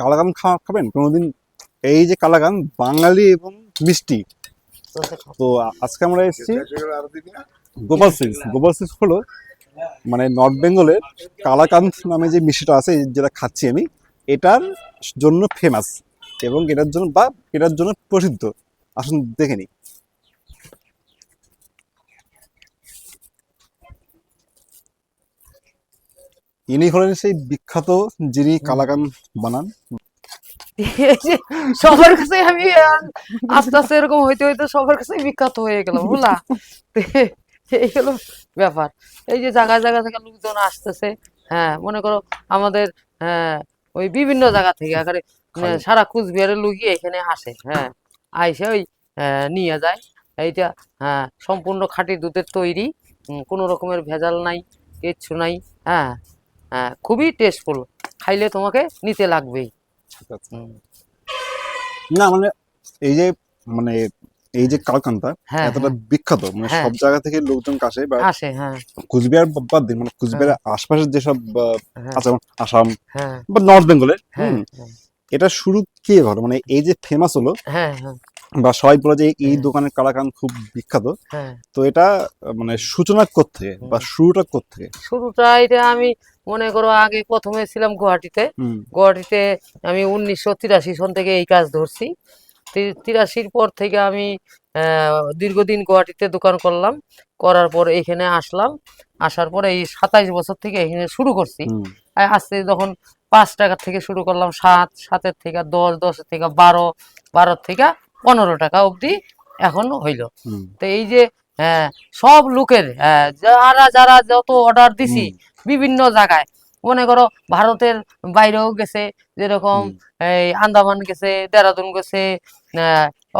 কালাকান খাবেন কোনোদিন? এই যে কালাকান বাঙালি এবং মিষ্টি। তো আজকে আমরা এসেছি গোপাল সিলস হলো মানে নর্থ বেঙ্গলের কালাকান্দ নামে যে মিষ্টিটা আছে যেটা খাচ্ছি আমি, এটার জন্য ফেমাস এবং এটার জন্য প্রসিদ্ধ। আসুন দেখে নিই। ইনি হলেন সেই বিখ্যাত যিনি কালাকান বানান। সবার কাছে আমি আস্তে আস্তে এরকম হইতে হইতে সবার কাছে বিখ্যাত হয়ে গেলাম, বুঝলা? এই হলো ব্যাপার। এই যে জায়গা জায়গা থেকে লোকজন আসতেছে, হ্যাঁ, মনে করো আমাদের ওই বিভিন্ন জায়গা থেকে এখানে সারা কুচবিহারের লোকই এখানে আসে, হ্যাঁ, আইসে ওই নিয়ে যায়। এইটা সম্পূর্ণ খাঁটি দুধের তৈরি, কোনো রকমের ভেজাল নাই, কিচ্ছু নাই। হ্যাঁ, খুবই টেস্টফুল, খাইলে তোমাকে নিতে লাগবেই। না মানে এই যে মানে এই যে কালাকানটা এতটা বিখ্যাত, মানে সব জায়গা থেকে লোকজন আসে বা আসে। হ্যাঁ, কুচবিহার বাদ দিন, মানে কুচবিহারের আশপাশের যেসব আছে আসাম বা নর্থ বেঙ্গলের, এটা শুরু কে হলো, মানে এই যে ফেমাস হলো বা সবাই বলে যে এই দোকানের কালাকান খুব বিখ্যাত, তো এটা মানে সূচনা কোত্থেকে বা শুরুটা কোত্থেকে? শুরুটা এটা আমি মনে করো আগে প্রথমে ছিলাম গুয়াহাটিতে আমি 1983 সন থেকে এই কাজ ধরছি। 83-র পর থেকে আমি দীর্ঘদিন গুয়াহাটিতে দোকান করলাম, করার পর এখানে আসলাম, আসার পরে এই 27 বছর থেকে এখানে শুরু করছি। আস্তে যখন 5 টাকা থেকে শুরু করলাম, 7-7 থেকে 10, 10 থেকে 12, 12 থেকে 15 টাকা অবধি এখন হইল। তো এই যে সব লোকের যারা যত অর্ডার দিছি বিভিন্ন জায়গায়, মনে করো ভারতের বাইরেও গেছে, যেরকম এই আন্দামান গেছে, দেরাদুন গেছে,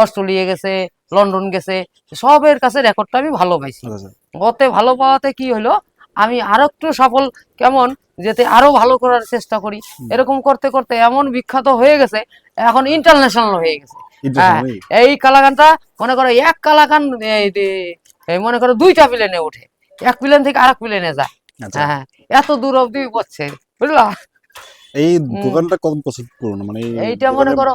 অস্ট্রেলিয়া গেছে, লন্ডন গেছে, সবের কাছে রেকর্ডটা আমি ভালো পাইছি। ওতে ভালো পাওয়াতে কি হলো, আমি আরো একটু সফল কেমন যেতে আরো ভালো করার চেষ্টা করি। এরকম করতে করতে এমন বিখ্যাত হয়ে গেছে, এখন ইন্টারন্যাশনাল হয়ে গেছে। এই কালাকানটা মনে করো এক কালাকান মনে করো 2টা প্লেনে ওঠে, এক প্লেন থেকে আরেক প্লেনে যায়। হ্যাঁ, এত দূর অব্দি পড়ছে, বুঝলা? এই দোকানটা কত বছর পুরনো? মানে এইটা মনে করো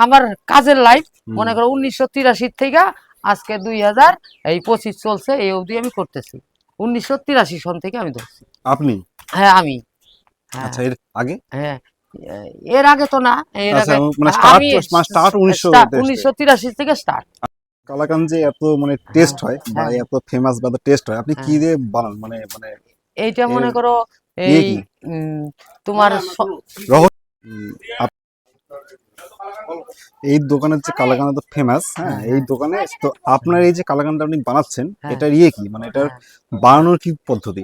আমার কাজের লাইফ মনে করো 1983 থেকে আজকে 2025 চলছে, এই অবধি আমি করতেছি। 1983 সন থেকে আমি ধরছি। আপনি? হ্যাঁ, আমি। আচ্ছা, এর আগে? হ্যাঁ, এর আগে তো না, এর আগে মানে স্টার্ট 1983 থেকে স্টার্ট। কালাকান যে এত মানে টেস্ট হয় বা এত ফেমাস বা টেস্ট হয়, আপনি কি দিয়ে বানান? মানে মানে এইটা মনে করো এই তোমার এই দোকানের যে কালাকান তো ফেমাস, হ্যাঁ, এই দোকানে তো আপনার এই যে কালাকানটা আপনি বানাচ্ছেন, এটার কি মানে এটার বানানোর কি পদ্ধতি?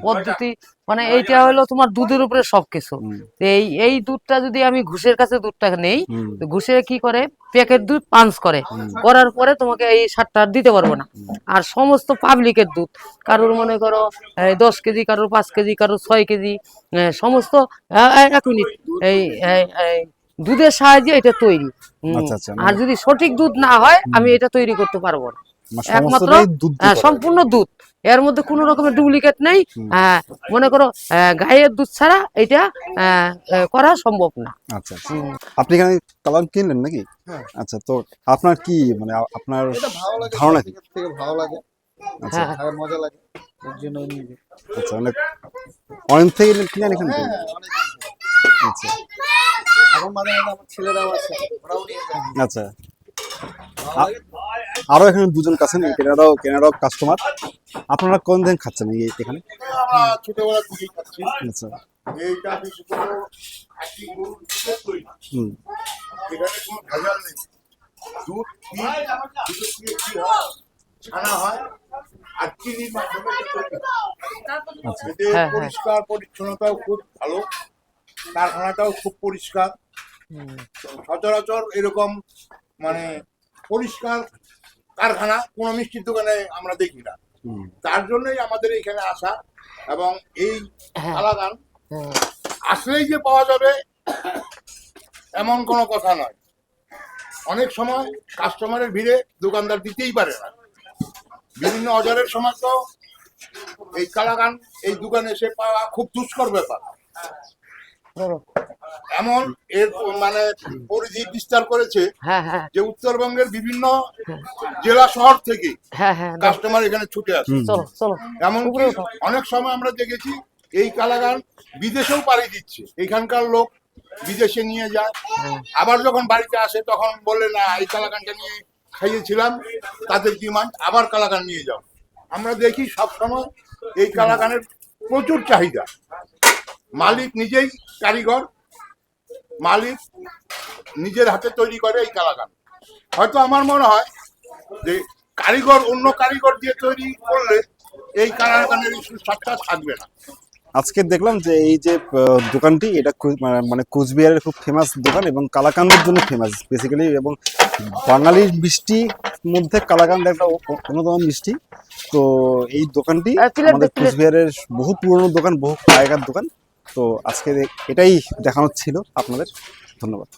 মানে এইটা হলো তোমার দুধের উপরে সবকিছু। এই দুধটা যদি আমি ঘুষের কাছে দুধটা নেই, ঘুষে কি করে প্যাকেট দুধ পাঞ্চ করার পরে তোমাকে এই সারটা দিতে পারবো না। আর সমস্ত পাবলিকের দুধ, কারোর মনে করো 10 কেজি, কারোর 5 কেজি, কারোর 6 কেজি, সমস্ত 1 মিনিট এই দুধের সাহায্যে এটা তৈরি। আর যদি সঠিক দুধ না হয় আমি এটা তৈরি করতে পারবো না। একমাত্র সম্পূর্ণ দুধ, এর মধ্যে কোনো রকমের ডুপ্লিকেট নেই। মনে করো গায়ের দুধ ছাড়া এটা করা সম্ভব না। আচ্ছা, আপনি এখানে কালাকান কিনলেন নাকি? আচ্ছা, তো আপনার কি মানে আপনার ধারণা কি? ভালো লাগে, আচ্ছা, মজা লাগে, এর জন্য নিয়ে। আচ্ছা, অনেক থেকে কিনেন এখান থেকে? আচ্ছা, এখন মাঝে মাঝে আমার ছেলেরাও আছে, ওরাও নিয়ে যায়। আচ্ছা, আরো এখানে দুজন আছেন, কেনারাও কাস্টমার। আপনারা কোন দিন খাচ্ছেন এখানে? ছোটবেলা থেকেই খাচ্ছি। আচ্ছা, এইটা বেশি করে একই গরুর দুধের তৈরি। এখানে কোনো ভেজাল নেই। দুধ দিয়ে কি হয়, ছানা হয় আর চিনির মাধ্যমে তৈরি হয়। এতে পরিষ্কার পরিচ্ছন্নতাও খুব ভালো, কারখানাটাও খুব পরিষ্কার। সচরাচর এরকম মানে পরিষ্কার কারখানা কোনো মিষ্টির দোকানে আমরা দেখি না। তার জন্যই আমাদের এখানে আসা, এবং এই কালাকান আসলেই যে পাওয়া যাবে এমন কোনো কথা নয়। অনেক সময় কাস্টমারের ভিড়ে দোকানদার দিতেই পারে না। বিভিন্ন অর্ডারের সময় তো এই কালাকান এই দোকানে এসে পাওয়া খুব দুষ্কর ব্যাপার। এমন এর মানে পরিধি বিস্তার করেছে হ্যাঁ হ্যাঁ যে উত্তরবঙ্গের বিভিন্ন জেলা শহর থেকে হ্যাঁ হ্যাঁ কাস্টমার এখানে ছুটে আসে। চলো চলো এমনকি অনেক সময় আমরা দেখেছি এই কালাগান বিদেশেও পাড়ি দিচ্ছে, এখানকার লোক বিদেশে নিয়ে যায়, আবার যখন বাড়িতে আসে তখন বলে না এই কালাগানটা নিয়ে খাইয়েছিলাম, তাদের ডিমান্ড আবার কালাগান নিয়ে যাও। আমরা দেখি সবসময় এই কালাগানের প্রচুর চাহিদা। মালিক নিজেই কারিগর, মালিক নিজের হাতে তৈরি করে এই কালাগান। হয়তো আমার মনে হয় যে কারিগর অন্য কারিগর দিয়ে তৈরি করলে এই কালাগানের এই সুস্বাদটা থাকবে না। আজকে দেখলাম যে এই যে দোকানটি এটা মানে কোচবিহারের খুব ফেমাস দোকান এবং কালাকান্দের জন্য ফেমাস বেসিক্যালি, এবং বাঙালির মিষ্টির মধ্যে কালাকান্দ একটা অন্যতম মিষ্টি। তো এই দোকানটি আমাদের কোচবিহারের বহু পুরনো দোকান, বহু আগেকার দোকান। তো আজকে এটাই দেখানোর ছিল আপনাদের। ধন্যবাদ।